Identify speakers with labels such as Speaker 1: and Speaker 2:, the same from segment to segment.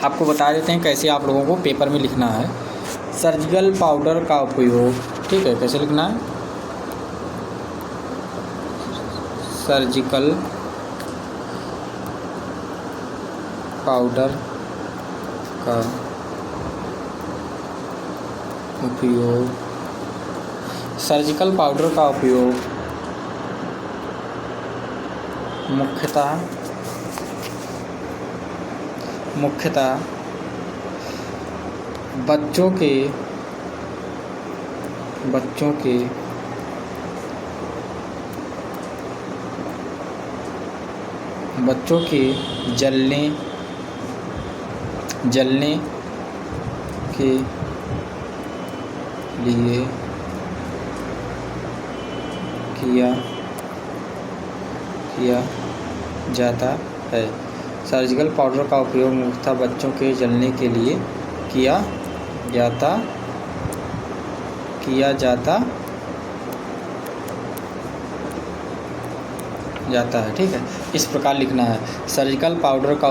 Speaker 1: आपको बता देते हैं कैसे आप लोगों को पेपर में लिखना है। सर्जिकल पाउडर का उपयोग, ठीक है, कैसे लिखना है? सर्जिकल पाउडर का उपयोग, सर्जिकल पाउडर का उपयोग मुख्यतः बच्चों के जलने के लिए किया जाता है। सर्जिकल पाउडर का उपयोग मुख्यतः बच्चों के जलने के लिए किया जाता है, ठीक है। इस प्रकार लिखना है, सर्जिकल पाउडर का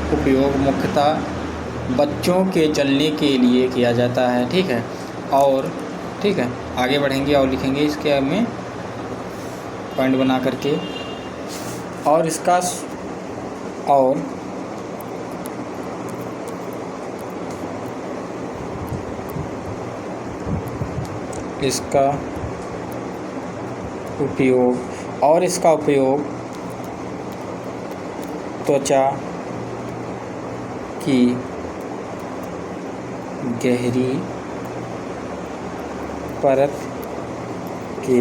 Speaker 1: उपयोग मुख्यतः बच्चों के जलने के लिए किया जाता है, ठीक है। और ठीक है, आगे बढ़ेंगे और लिखेंगे इसके में पॉइंट बना करके, और इसका उपयोग त्वचा की गहरी परत के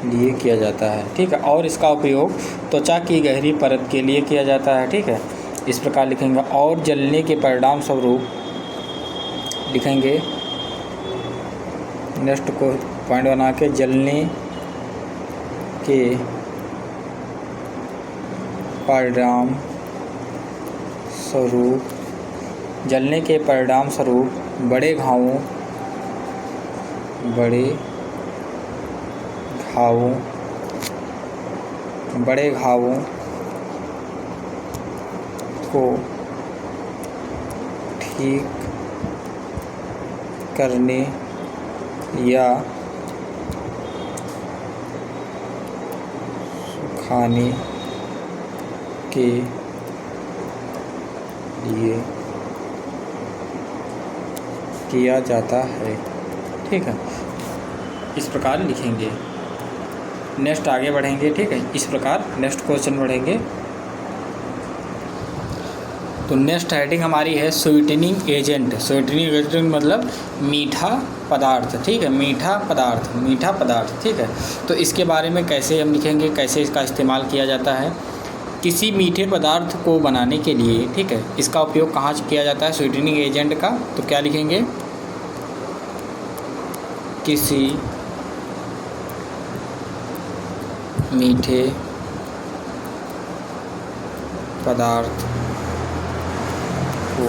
Speaker 1: लिए किया जाता है, ठीक है। और इसका उपयोग त्वचा की गहरी परत के लिए किया जाता है, ठीक है। इस प्रकार लिखेंगे। और जलने के परिणाम स्वरूप लिखेंगे, नेक्स्ट को पॉइंट बना के, जलने के परिणाम स्वरूप बड़े घावों को ठीक करने या सुखाने के लिए किया जाता है, ठीक है। इस प्रकार लिखेंगे। नेक्स्ट आगे बढ़ेंगे, ठीक है। इस प्रकार नेक्स्ट क्वेश्चन बढ़ेंगे। तो नेक्स्ट हेडिंग हमारी है स्वीटनिंग एजेंट। स्वीटनिंग एजेंट मतलब मीठा पदार्थ, ठीक है, मीठा पदार्थ, ठीक है। तो इसके बारे में कैसे हम लिखेंगे, कैसे इसका इस्तेमाल किया जाता है। किसी मीठे पदार्थ को बनाने के लिए, ठीक है, इसका उपयोग कहाँ किया जाता है स्वीटनिंग एजेंट का? तो क्या लिखेंगे? किसी मीठे पदार्थ को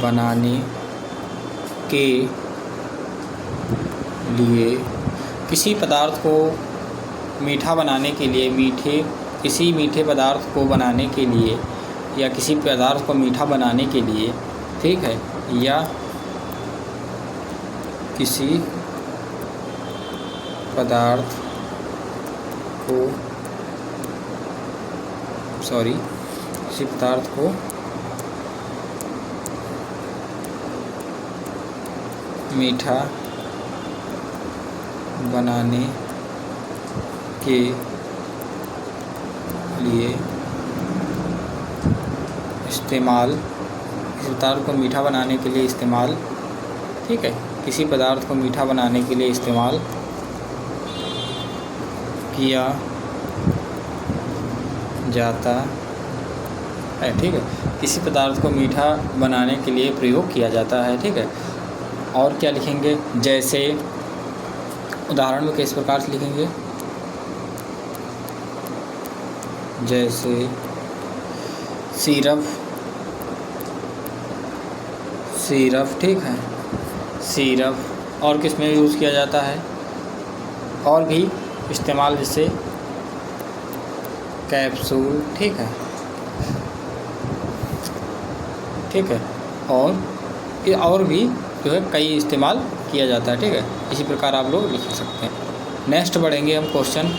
Speaker 1: बनाने के लिए, किसी पदार्थ को मीठा बनाने के लिए, किसी मीठे पदार्थ को बनाने के लिए, या किसी पदार्थ को मीठा बनाने के लिए, ठीक है, या किसी पदार्थ को मीठा बनाने के लिए इस्तेमाल, किसी पदार्थ को मीठा बनाने के लिए इस्तेमाल, ठीक है, किसी पदार्थ को मीठा बनाने के लिए इस्तेमाल किया जाता है, ठीक है। किसी पदार्थ को मीठा बनाने के लिए प्रयोग किया जाता है, ठीक है। और क्या लिखेंगे? जैसे उदाहरण में किस प्रकार से लिखेंगे? जैसे सिरप, ठीक है, सिरप। और किस में यूज़ किया जाता है? और भी इस्तेमाल, जैसे कैप्सूल, ठीक है, ठीक है। और भी जो है कई इस्तेमाल किया जाता है, ठीक है। इसी प्रकार आप लोग लिख सकते हैं। नेक्स्ट बढ़ेंगे हम क्वेश्चन।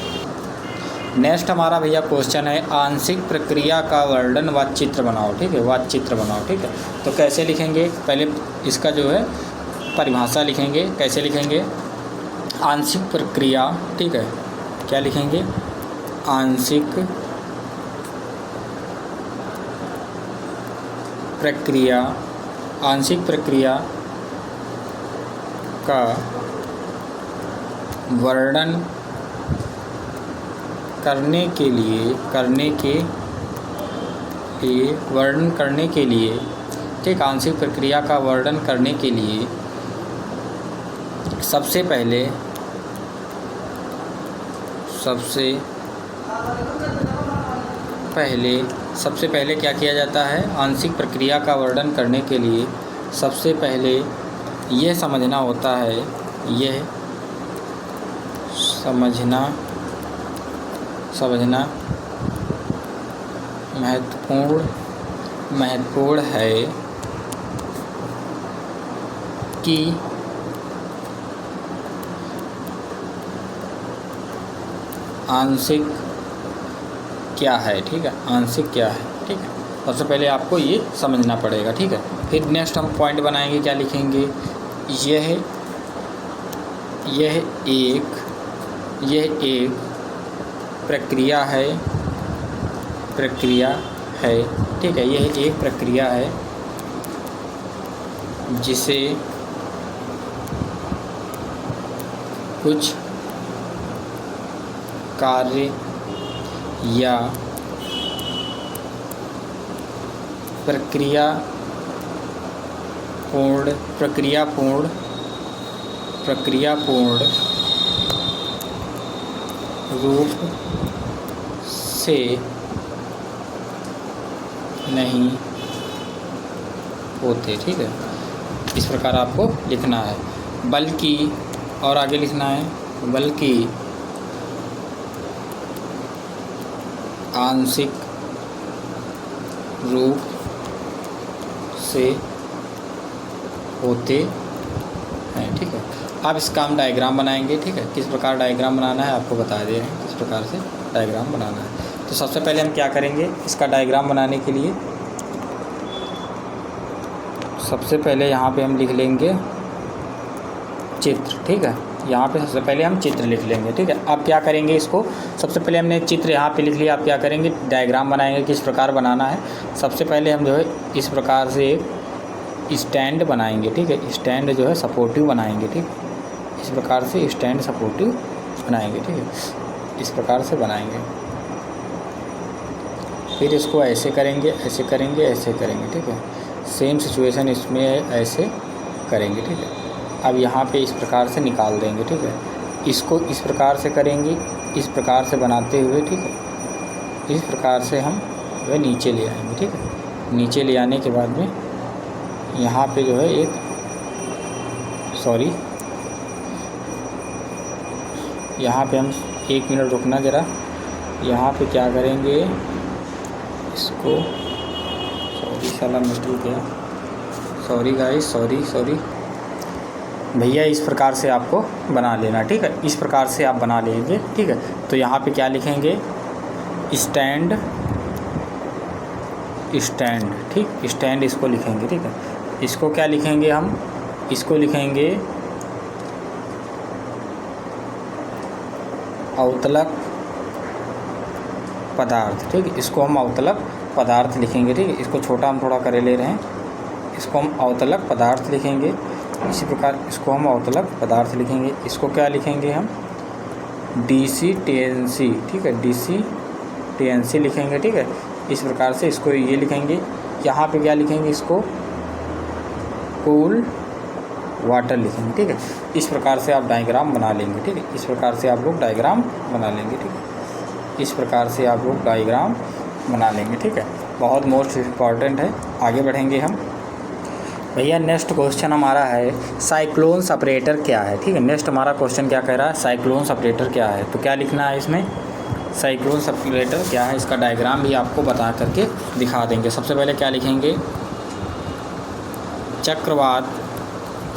Speaker 1: नेक्स्ट हमारा भैया क्वेश्चन है आंशिक प्रक्रिया का वर्णन व चित्र बनाओ, ठीक है, व चित्र बनाओ, ठीक है। तो कैसे लिखेंगे, पहले इसका जो है परिभाषा लिखेंगे। कैसे लिखेंगे, आंशिक प्रक्रिया, ठीक है, क्या लिखेंगे, आंशिक प्रक्रिया, आंशिक प्रक्रिया का वर्णन करने के लिए वर्णन करने के लिए, ठीक, आंशिक प्रक्रिया का वर्णन करने के लिए सबसे पहले क्या किया जाता है, आंशिक प्रक्रिया का वर्णन करने के लिए सबसे पहले यह समझना होता है, यह समझना महत्वपूर्ण है कि आंशिक क्या है, ठीक है, आंशिक क्या है, ठीक है। सबसे पहले आपको ये समझना पड़ेगा, ठीक है। फिर नेक्स्ट हम पॉइंट बनाएंगे, क्या लिखेंगे, यह एक प्रक्रिया है, ठीक है, यह एक प्रक्रिया है जिसे कुछ कार्य या प्रक्रियापूर्ण रूप से नहीं होते, ठीक है। इस प्रकार आपको लिखना है, बल्कि, और आगे लिखना है, बल्कि आंशिक रूप से होते हैं, ठीक है। आप इसका हम डायग्राम बनाएंगे, ठीक है। किस प्रकार डायग्राम बनाना है आपको बता दे रहे हैं, किस प्रकार से डायग्राम बनाना है। तो सबसे पहले हम क्या करेंगे, इसका डायग्राम बनाने के लिए सबसे पहले यहाँ पे हम लिख लेंगे चित्र, ठीक है। यहाँ पे सबसे पहले हम चित्र लिख लेंगे, ठीक है। अब क्या करेंगे, इसको सबसे पहले हमने चित्र यहाँ पे लिख लिया। आप क्या करेंगे, डायग्राम बनाएंगे, किस प्रकार बनाना है। सबसे पहले हम जो है इस प्रकार से एक स्टैंड बनाएंगे, ठीक है। स्टैंड जो है सपोर्टिव बनाएंगे, ठीक है। इस प्रकार से स्टैंड सपोर्टिव बनाएंगे, ठीक है, इस प्रकार से बनाएंगे। फिर इसको ऐसे करेंगे, ऐसे करेंगे, ऐसे करेंगे, ठीक है। सेम सिचुएशन इसमें ऐसे करेंगे, ठीक है। अब यहाँ पे इस प्रकार से निकाल देंगे, ठीक है। इसको इस प्रकार से करेंगे, इस प्रकार से बनाते हुए, ठीक है। इस प्रकार से हम वह नीचे ले आएंगे, ठीक है। नीचे ले आने के बाद में यहाँ पे जो है यहाँ पे हम 1 मिनट रुकना ज़रा। यहाँ पे क्या करेंगे, इसको साला मिस्टेक गया, सॉरी गाइस, सॉरी भैया। इस प्रकार से आपको बना लेना, ठीक है। इस प्रकार से आप बना लेंगे, ठीक है। तो यहाँ पे क्या लिखेंगे, स्टैंड, ठीक, स्टैंड इसको लिखेंगे, ठीक है। इसको क्या लिखेंगे हम, इसको लिखेंगे अवतलक पदार्थ, ठीक है। इसको हम अवतलक पदार्थ लिखेंगे, ठीक है। इसको छोटा हम थोड़ा करे ले रहे हैं, इसको हम अवतलक पदार्थ लिखेंगे। इसी प्रकार इसको हम अवतलक पदार्थ लिखेंगे। इसको क्या लिखेंगे हम, DC TNC, ठीक है, DC TNC लिखेंगे, ठीक है। इस प्रकार से इसको ये लिखेंगे। यहाँ पे क्या लिखेंगे, इसको कूल वाटर लिखेंगे, ठीक है। इस प्रकार से आप डायग्राम बना लेंगे, ठीक है। इस प्रकार से आप लोग डायग्राम बना लेंगे, ठीक है। इस प्रकार से आप लोग डायग्राम बना लेंगे, ठीक है। बहुत मोस्ट इम्पॉर्टेंट है। आगे बढ़ेंगे हम भैया। नेक्स्ट क्वेश्चन हमारा है साइक्लोन सेपरेटर क्या है, ठीक है। नेक्स्ट हमारा क्वेश्चन क्या कह रहा है, साइक्लोन सेपरेटर क्या है। तो क्या लिखना है इसमें, साइक्लोन सर्कुलेटर क्या है, इसका डायग्राम भी आपको बता करके दिखा देंगे। सबसे पहले क्या लिखेंगे, चक्रवात,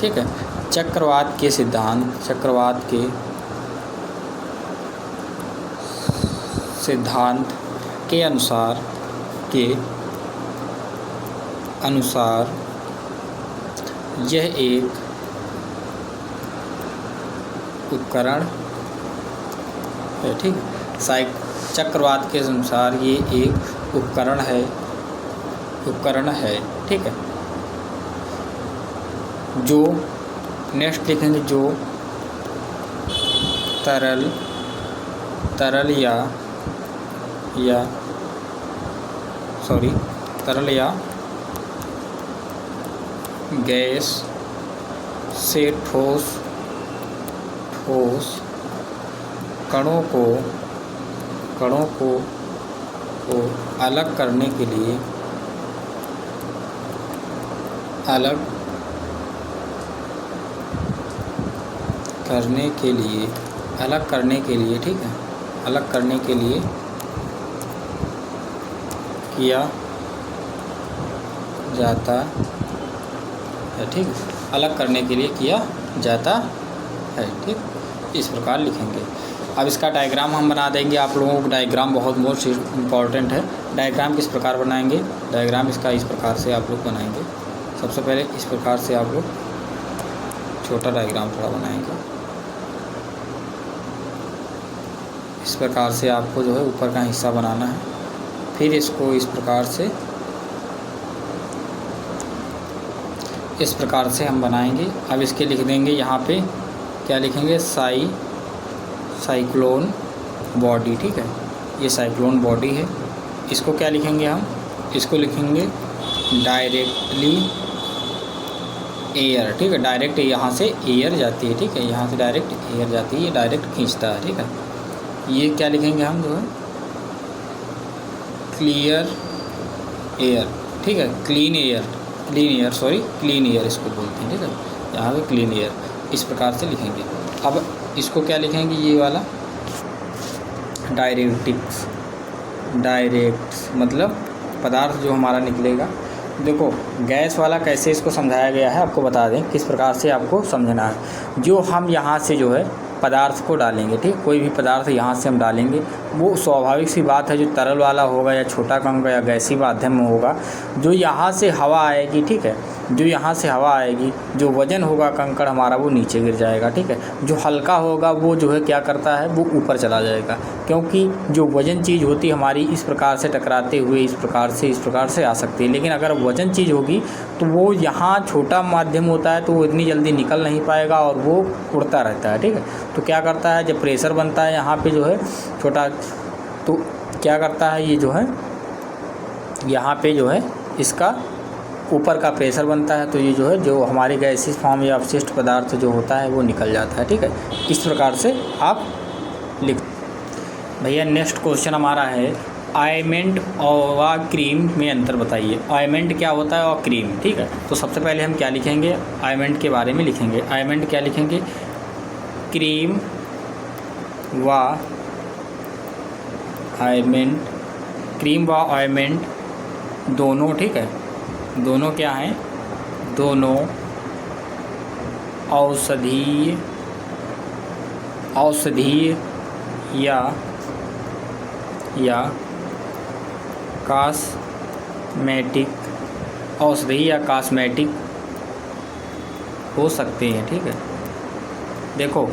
Speaker 1: ठीक है, चक्रवात के सिद्धांत, चक्रवात के सिद्धांत के अनुसार यह एक उपकरण है, ठीक है। चक्रवात के अनुसार ये एक उपकरण है, ठीक है, जो नेक्स्ट लिखेंगे, जो तरल या गैस से ठोस कणों को अलग करने के लिए ठीक है, अलग करने के लिए किया जाता है, ठीक है, अलग करने के लिए किया जाता है, ठीक, इस प्रकार लिखेंगे। अब इसका डायग्राम हम बना देंगे, आप लोगों को डायग्राम बहुत मोस्ट इम्पॉर्टेंट है। डायग्राम किस प्रकार बनाएंगे, डायग्राम इसका इस प्रकार से आप लोग बनाएंगे। सबसे पहले इस प्रकार से आप लोग छोटा डायग्राम थोड़ा बनाएंगे, इस प्रकार से आपको जो है ऊपर का हिस्सा बनाना है। फिर इसको इस प्रकार से हम बनाएंगे। अब इसके लिख देंगे, यहाँ पे क्या लिखेंगे, साइक्लोन बॉडी, ठीक है, ये साइक्लोन बॉडी है। इसको क्या लिखेंगे हम, इसको लिखेंगे डायरेक्टली एयर, ठीक है, डायरेक्ट यहाँ से एयर जाती है, ठीक है, यहाँ से डायरेक्ट एयर जाती है, ये डायरेक्ट खींचता है, ठीक है। ये क्या लिखेंगे हम, जो है क्लियर एयर, ठीक है, क्लीन एयर इसको बोलते हैं, ठीक है, यहाँ पे क्लीन एयर, इस प्रकार से लिखेंगे। अब इसको क्या लिखेंगे, ये वाला डायरेक्टिक्स मतलब पदार्थ जो हमारा निकलेगा। देखो गैस वाला कैसे इसको समझाया गया है, आपको बता दें किस प्रकार से आपको समझना है। जो हम यहाँ से जो है पदार्थ को डालेंगे, ठीक, कोई भी पदार्थ यहाँ से हम डालेंगे, वो स्वाभाविक सी बात है, जो तरल वाला होगा या छोटा कण होगा या गैसीय माध्यम में होगा, जो यहाँ से हवा आएगी, ठीक है, जो यहाँ से हवा आएगी, जो वजन होगा कंकड़ हमारा वो नीचे गिर जाएगा, ठीक है। जो हल्का होगा वो जो है क्या करता है, वो ऊपर चला जाएगा, क्योंकि जो वजन चीज़ होती है हमारी इस प्रकार से टकराते हुए इस प्रकार से आ सकती है। लेकिन अगर वजन चीज़ होगी तो वो यहाँ छोटा माध्यम होता है, तो वो इतनी जल्दी निकल नहीं पाएगा और वो उड़ता रहता है, ठीक है। तो क्या करता है, जब प्रेशर बनता है यहाँ पे जो है छोटा, तो क्या करता है, ये जो है यहाँ पे जो है इसका ऊपर का प्रेशर बनता है, तो ये जो है जो हमारी गैसीय फॉर्म या अवशिष्ट पदार्थ जो होता है वो निकल जाता है, ठीक है। इस प्रकार से आप लिख। भैया नेक्स्ट क्वेश्चन हमारा है, ऑइंटमेंट और क्रीम में अंतर बताइए। ऑइंटमेंट क्या होता है और क्रीम, ठीक है। तो सबसे पहले हम क्या लिखेंगे, ऑइंटमेंट के बारे में लिखेंगे। ऑइंटमेंट क्या लिखेंगे, क्रीम व ऑइंटमेंट दोनों, ठीक है, दोनों क्या हैं, दोनों औषधीय या कॉस्मेटिक हो सकते हैं, ठीक है। देखो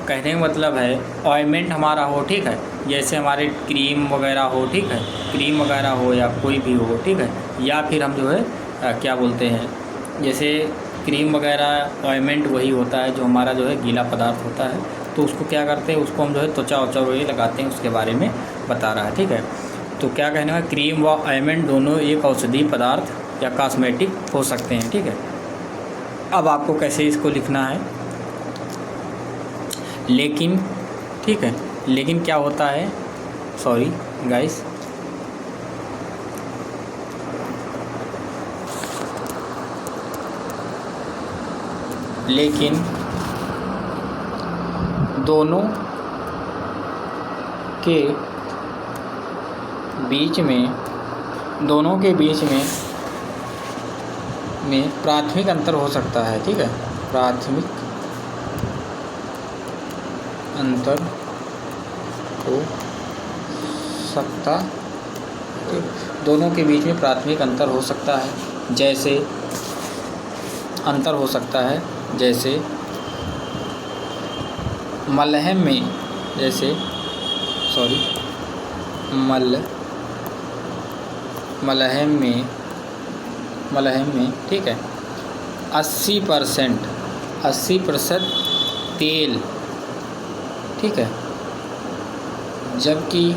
Speaker 1: कहने का मतलब है ऑइंटमेंट हमारा हो, ठीक है, जैसे हमारे क्रीम वगैरह हो, ठीक है, क्रीम वगैरह हो या कोई भी हो, ठीक है, या फिर हम जो है क्या बोलते हैं, जैसे क्रीम वगैरह ऑइंटमेंट वही होता है जो हमारा जो है गीला पदार्थ होता है, तो उसको क्या करते हैं, उसको हम जो है त्वचा वगैरह लगाते हैं, उसके बारे में बता रहा है, ठीक है। तो क्या कहने का, क्रीम व ऑइंटमेंट दोनों एक औषधीय पदार्थ या कॉस्मेटिक हो सकते हैं, ठीक है। अब आपको कैसे इसको लिखना है, लेकिन, ठीक है, लेकिन क्या होता है, सॉरी गाइस, लेकिन दोनों के बीच में, दोनों के बीच में प्राथमिक अंतर हो सकता है, ठीक है, प्राथमिक अंतर हो सकता, दोनों के बीच में प्राथमिक अंतर हो सकता है, जैसे अंतर हो सकता है, जैसे मलहम में, जैसे मलहम में ठीक है 80% तेल, ठीक है, जबकि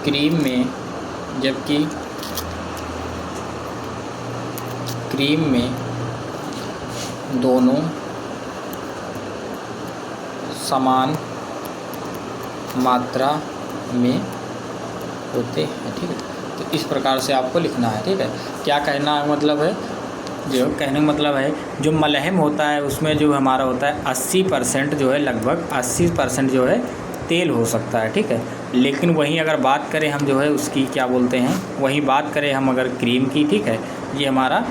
Speaker 1: क्रीम में दोनों समान मात्रा में होते हैं, ठीक है। तो इस प्रकार से आपको लिखना है, ठीक है। क्या कहना मतलब है, जो कहने का मतलब है जो मलहम होता है उसमें जो हमारा होता है 80% जो है, लगभग 80% जो है तेल हो सकता है, ठीक है। लेकिन वहीं अगर बात करें हम जो है उसकी क्या बोलते हैं, वहीं बात करें हम अगर क्रीम की, ठीक है, ये हमारा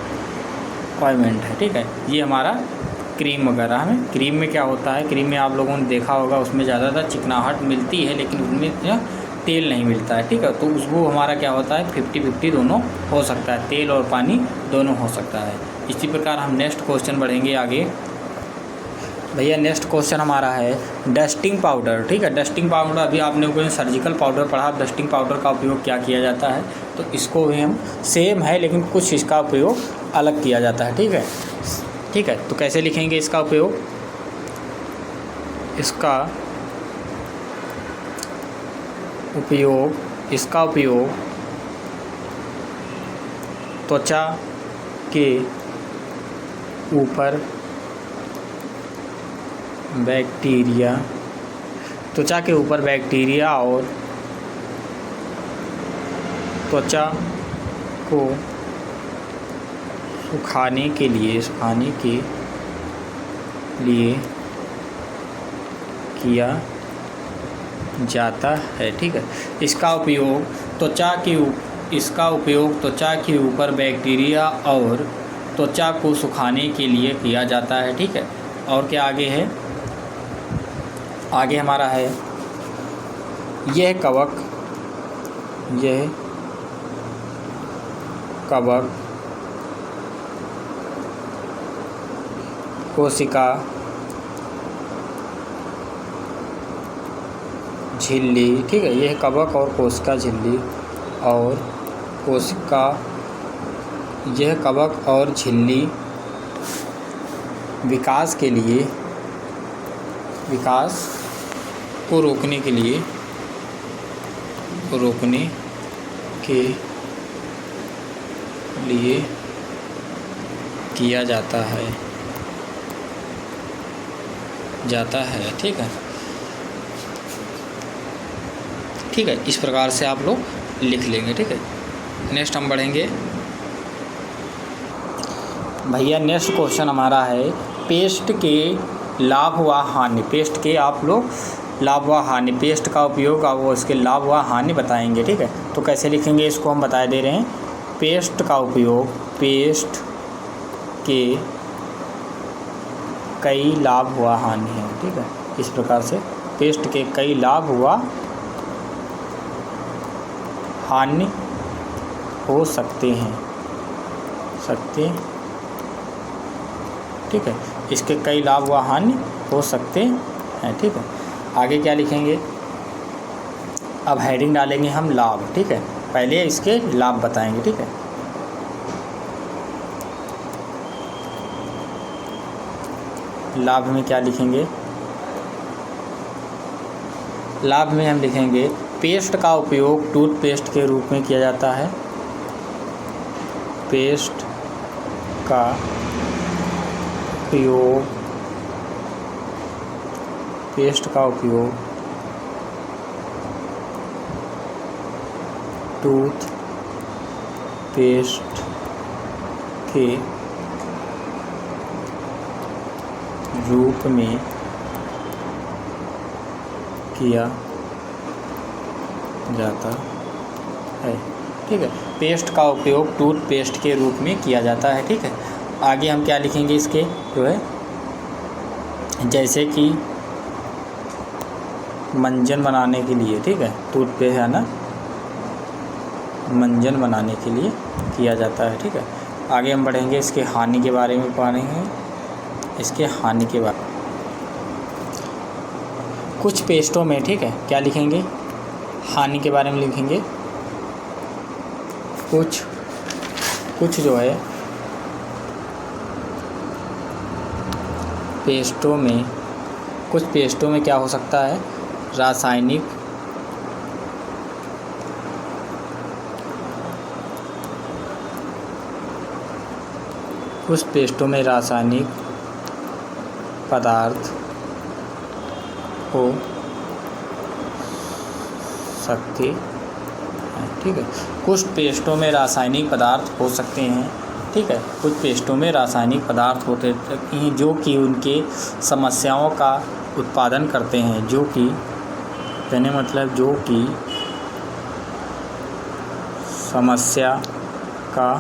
Speaker 1: ऑइंटमेंट है, ठीक है, ये हमारा क्रीम वगैरह में। क्रीम में क्या होता है, क्रीम में आप लोगों ने देखा होगा उसमें ज़्यादातर चिकनाहट मिलती है, लेकिन उसमें तेल नहीं मिलता है, ठीक है। तो उसको हमारा क्या होता है 50-50 दोनों हो सकता है, तेल और पानी दोनों हो सकता है। इसी प्रकार हम नेक्स्ट क्वेश्चन बढ़ेंगे आगे। भैया नेक्स्ट क्वेश्चन हमारा है डस्टिंग पाउडर, ठीक है। डस्टिंग पाउडर, अभी आपने कोई सर्जिकल पाउडर पढ़ा, डस्टिंग पाउडर का उपयोग क्या किया जाता है, तो इसको भी हम सेम है लेकिन कुछ इसका उपयोग अलग किया जाता है, ठीक है, ठीक है। तो कैसे लिखेंगे इसका उपयोग, इसका उपयोग त्वचा के ऊपर बैक्टीरिया और त्वचा को सुखाने के लिए किया जाता है, ठीक है। इसका उपयोग त्वचा के ऊपर बैक्टीरिया और त्वचा को सुखाने के लिए किया जाता है, ठीक है। और क्या आगे है, आगे हमारा है यह कवक कोशिका झिल्ली, ठीक है, यह कवक और कोशिका झिल्ली विकास को रोकने के लिए किया जाता है, ठीक है, ठीक है। इस प्रकार से आप लोग लिख लेंगे, ठीक है। नेक्स्ट हम बढ़ेंगे भैया, नेक्स्ट क्वेश्चन हमारा है पेस्ट के लाभ व हानि। पेस्ट के आप लोग लाभ व हानि, पेस्ट का उपयोग और वो इसके लाभ व हानि बताएंगे, ठीक है। तो कैसे लिखेंगे इसको हम बता दे रहे हैं। पेस्ट का उपयोग, पेस्ट के कई लाभ व हानि हैं, ठीक है। इस प्रकार से पेस्ट के कई लाभ व हानि हो सकते हैं, ठीक है। इसके कई लाभ व हानि हो सकते हैं, ठीक है। आगे क्या लिखेंगे, अब हेडिंग डालेंगे हम लाभ, ठीक है। पहले इसके लाभ बताएंगे, ठीक है। लाभ में क्या लिखेंगे, लाभ में हम लिखेंगे पेस्ट का उपयोग टूथपेस्ट के रूप में किया जाता है। पेस्ट का उपयोग टूथपेस्ट के रूप में किया जाता है, ठीक है। पेस्ट का उपयोग टूथपेस्ट के रूप में किया जाता है, ठीक है। आगे हम क्या लिखेंगे इसके जो है, जैसे कि मंजन बनाने के लिए, ठीक है, टूथपेस्ट है ना, मंजन बनाने के लिए किया जाता है, ठीक है। आगे हम बढ़ेंगे, इसके हानि के बारे में पढ़ेंगे, इसके हानि के बारे में। कुछ पेस्टों में, ठीक है, क्या लिखेंगे, हानि के बारे में लिखेंगे। कुछ जो है पेस्टों में, कुछ पेस्टों में क्या हो सकता है, रासायनिक कुछ पेस्टों में रासायनिक पदार्थ हो सकते हैं, ठीक है। कुछ पेस्टों में रासायनिक पदार्थ हो सकते हैं, ठीक है। कुछ पेस्टों में रासायनिक पदार्थ होते हैं जो कि उनके समस्याओं का उत्पादन करते हैं, जो कि कहने मतलब जो कि समस्या का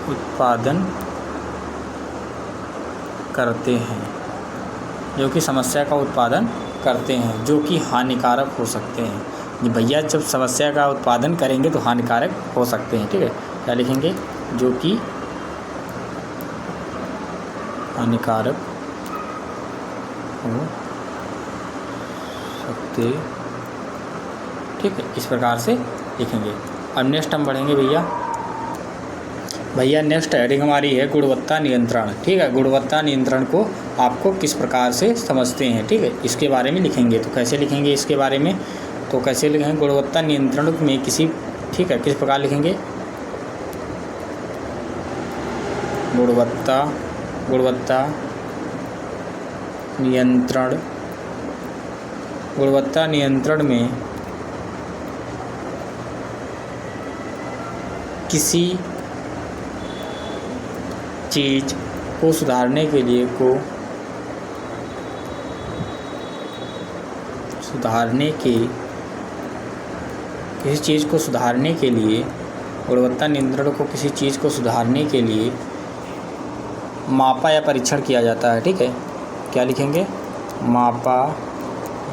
Speaker 1: उत्पादन करते हैं, जो कि समस्या का उत्पादन करते हैं, जो कि हानिकारक हो सकते हैं। ये भैया जब समस्या का उत्पादन करेंगे तो हानिकारक हो सकते हैं, ठीक है। क्या लिखेंगे, जो कि हानिकारक हो सकते, ठीक है, इस प्रकार से लिखेंगे। अब नेक्स्ट हम बढ़ेंगे भैया नेक्स्ट हेडिंग हमारी है गुणवत्ता नियंत्रण, ठीक है। गुणवत्ता नियंत्रण को आपको किस प्रकार से समझते हैं, ठीक है, इसके बारे में लिखेंगे। तो कैसे लिखेंगे इसके बारे में, तो कैसे लिखेंगे, गुणवत्ता नियंत्रण में किसी, ठीक है, किस प्रकार लिखेंगे, गुणवत्ता नियंत्रण में किसी चीज़ को सुधारने के लिए किसी चीज़ को सुधारने के लिए, गुणवत्ता नियंत्रण को किसी चीज़ को सुधारने के लिए मापा या परीक्षण किया जाता है, ठीक है। क्या लिखेंगे, मापा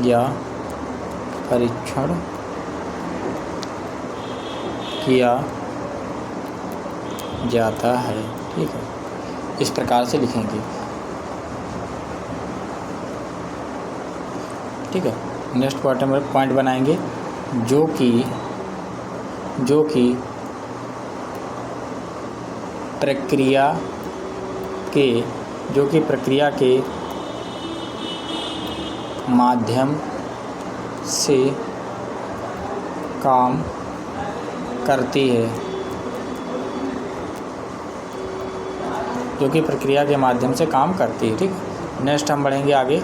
Speaker 1: या परीक्षण किया जाता है, ठीक है, इस प्रकार से लिखेंगे, ठीक है। नेक्स्ट पॉइंट बनाएंगे, जो कि प्रक्रिया के माध्यम से काम करती है, जो कि प्रक्रिया के माध्यम से काम करती है, ठीक है। नेक्स्ट हम बढ़ेंगे आगे,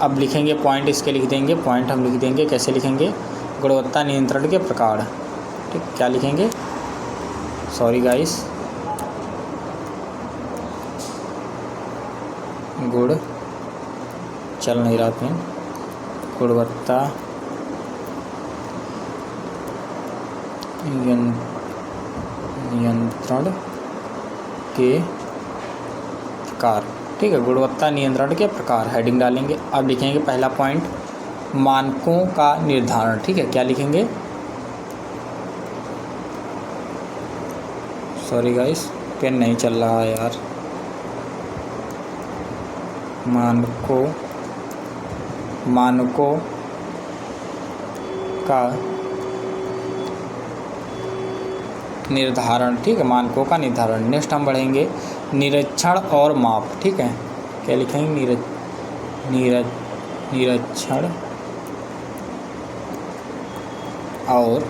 Speaker 1: अब लिखेंगे पॉइंट, इसके लिख देंगे पॉइंट, हम लिख देंगे कैसे लिखेंगे, गुणवत्ता नियंत्रण के प्रकार, ठीक, क्या लिखेंगे, सॉरी गाइस, गुण चल नहीं रहा पेन, गुणवत्ता नियंत्रण के प्रकार, ठीक है, गुणवत्ता नियंत्रण के प्रकार, हेडिंग डालेंगे। अब लिखेंगे पहला पॉइंट, मानकों का निर्धारण, ठीक है, क्या लिखेंगे, सॉरी गाइस पेन नहीं चल रहा है यार, मानकों का निर्धारण, ठीक है, मानकों का निर्धारण। नेक्स्ट हम बढ़ेंगे निरीक्षण और माप, ठीक है, क्या लिखेंगे, निरीक्षण और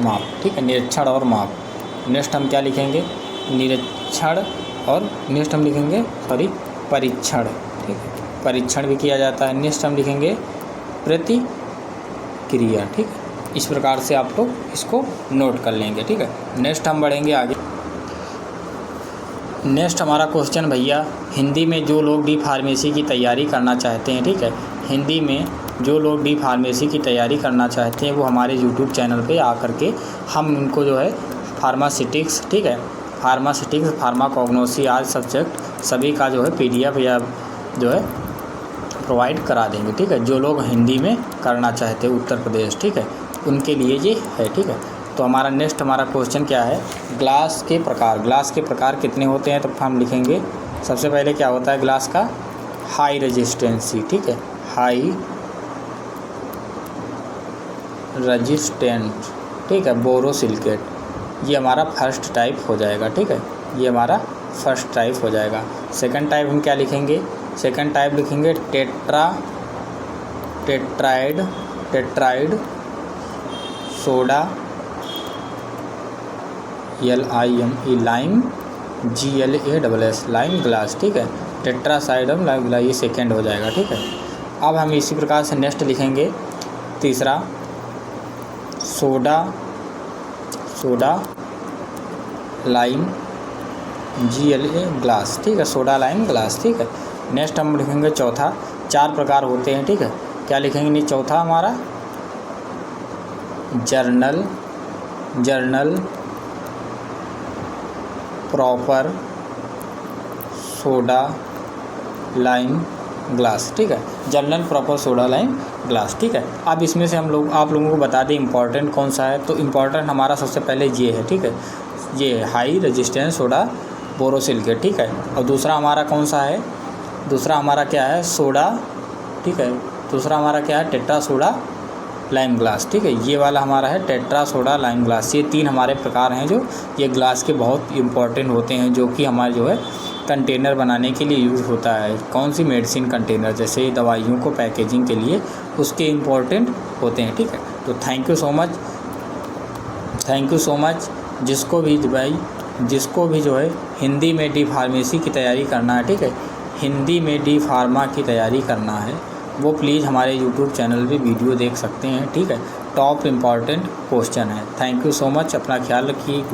Speaker 1: माप, ठीक है, निरीक्षण और माप। नेक्स्ट हम क्या लिखेंगे, निरीक्षण और नेक्स्ट हम लिखेंगे परीक्षण, ठीक है, परीक्षण भी किया जाता है। नेक्स्ट हम लिखेंगे प्रतिक्रिया, ठीक है, इस प्रकार से आप लोग इसको नोट कर लेंगे, ठीक है। नेक्स्ट हम बढ़ेंगे आगे, नेक्स्ट हमारा क्वेश्चन भैया, हिंदी में जो लोग डी फार्मेसी की तैयारी करना चाहते हैं, ठीक है, हिंदी में जो लोग डी फार्मेसी की तैयारी करना चाहते हैं वो हमारे यूट्यूब चैनल पे आकर के हम उनको जो है फार्मास्यूटिक्स, ठीक है, फार्मास्यूटिक्स, फार्माकोग्नोसी आज सब्जेक्ट सभी का जो है PDF या जो है प्रोवाइड करा देंगे, ठीक है। जो लोग हिंदी में करना चाहते हैं उत्तर प्रदेश, ठीक है, उनके लिए ये है, ठीक है। तो हमारा नेक्स्ट हमारा क्वेश्चन क्या है, ग्लास के प्रकार कितने होते हैं। तो हम लिखेंगे सबसे पहले क्या होता है ग्लास का, हाई रेजिस्टेंसी, ठीक है, हाई रेजिस्टेंट, ठीक है, बोरोसिलिकेट, ये हमारा फर्स्ट टाइप हो जाएगा, ठीक है, ये हमारा फर्स्ट टाइप हो जाएगा। सेकंड टाइप हम क्या लिखेंगे, सेकंड टाइप लिखेंगे टेट्राइड soda, LIME, lime, GLASS, lime glass, ठीक है, टेट्रासाइडम लाइम ग्लास, ये सेकेंड हो जाएगा, ठीक है। अब हम इसी प्रकार से नेक्स्ट लिखेंगे तीसरा सोडा लाइम GLA ग्लास, ठीक है, सोडा लाइम ग्लास, ठीक है। नेक्स्ट हम लिखेंगे चौथा, 4 प्रकार होते हैं, ठीक है, क्या लिखेंगे नहीं, चौथा हमारा journal proper soda lime glass, ठीक है, journal proper soda lime glass, ठीक है। अब इसमें से आप लोगों को बता दें इम्पॉर्टेंट कौन सा है। तो इम्पॉर्टेंट हमारा सबसे पहले ये है, ठीक है, ये हाई रेजिस्टेंस सोडा बोरोसिलिकेट, ठीक है। और दूसरा हमारा कौन सा है, दूसरा हमारा क्या है, सोडा, ठीक है, दूसरा हमारा क्या है, टेट्रा सोडा लाइम ग्लास, ठीक है, ये वाला हमारा है टेट्रा सोडा लाइम ग्लास। ये 3 हमारे प्रकार हैं जो ये ग्लास के बहुत इम्पॉर्टेंट होते हैं, जो कि हमारे जो है कंटेनर बनाने के लिए यूज़ होता है। कौन सी मेडिसिन कंटेनर, जैसे दवाइयों को पैकेजिंग के लिए उसके इम्पॉर्टेंट होते हैं, ठीक है। तो थैंक यू सो मच जिसको भी जो है हिंदी में डी फार्मेसी की तैयारी करना है, ठीक है, हिंदी में डी फार्मा की तैयारी करना है, वो प्लीज़ हमारे यूट्यूब चैनल पे वीडियो देख सकते हैं, ठीक है। टॉप इम्पॉर्टेंट क्वेश्चन है। थैंक यू सो मच, अपना ख्याल रखिए।